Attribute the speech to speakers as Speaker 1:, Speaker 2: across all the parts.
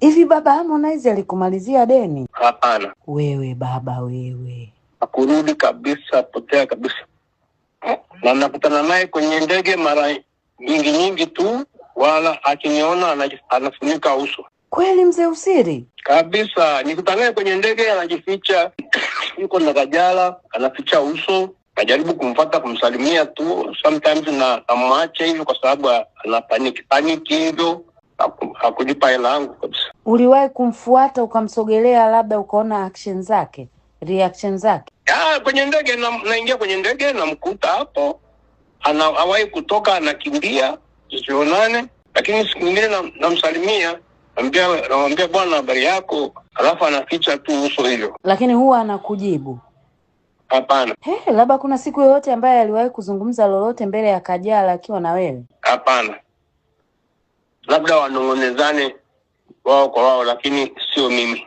Speaker 1: Hivi baba Harmonize alikumalizia deni?
Speaker 2: Hapana.
Speaker 1: Wewe baba wewe.
Speaker 2: Hakurudi kabisa, potea kabisa. Na nakutana naye kwenye ndege mara nyingi tu, wala akiniona anafunika uso.
Speaker 1: Kweli mzee Usiri?
Speaker 2: Kabisa, nikutana naye kwenye ndege anajificha, yuko na Kajala, anaficha uso. Najaribu kumfuata kumsalimia tu, sometimes na amwache hivyo kwa sababu ana paniki hivyo. Hakulipa hela yangu kabisa.
Speaker 1: Uliwahi kumfuata ukamsogelea labda ukaona action zake, reaction zake?
Speaker 2: Kwenye ndege naingia kwenye ndege namkuta hapo. Hawahi kutoka, anakimbia tusionane, lakini siku nyingine namsalimia, namwambia bwana habari yako, alafu anaficha tu uso hilo.
Speaker 1: Lakini huwa anakujibu?
Speaker 2: Hapana.
Speaker 1: Labda kuna siku yoyote ambaye aliwahi kuzungumza lolote mbele ya Kajala akiwa na wewe?
Speaker 2: Hapana. Labda wanong'onezane wao kwa wao, lakini sio mimi.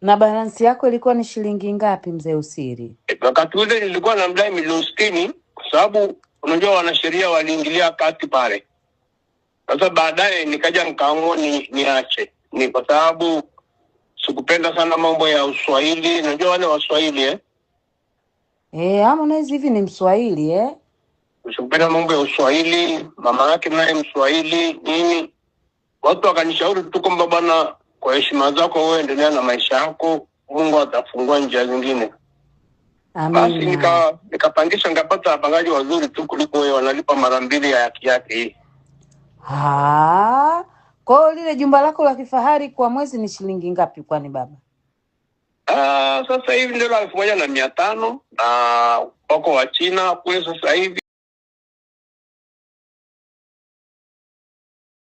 Speaker 1: Na balance yako ilikuwa ni shilingi ngapi mzee Usiri?
Speaker 2: Wakati ule nilikuwa namdai milioni 60 kwa sababu unajua wanasheria waliingilia kati pale. Sasa baadaye nikaja nikaamua niache. Ni kwa sababu sikupenda sana mambo ya Uswahili, unajua wale Waswahili
Speaker 1: Harmonize hivi ni Mswahili
Speaker 2: Sikupenda mambo ya Uswahili, mama yake naye Mswahili nini. Watu wakanishauri tu kwamba bwana, kwa heshima zako wewe endelea na maisha yako, Mungu atafungua njia zingine.
Speaker 1: Amina.
Speaker 2: Basi nikapangisha, nikapata wapangaji wazuri tu kuliko wewe, wanalipa mara 2 ya haki yake hii.
Speaker 1: Kwa hiyo lile jumba lako la kifahari kwa mwezi ni shilingi ngapi kwani baba?
Speaker 2: Sasa hivi ndio 1500 na wako wa China kule sasa hivi.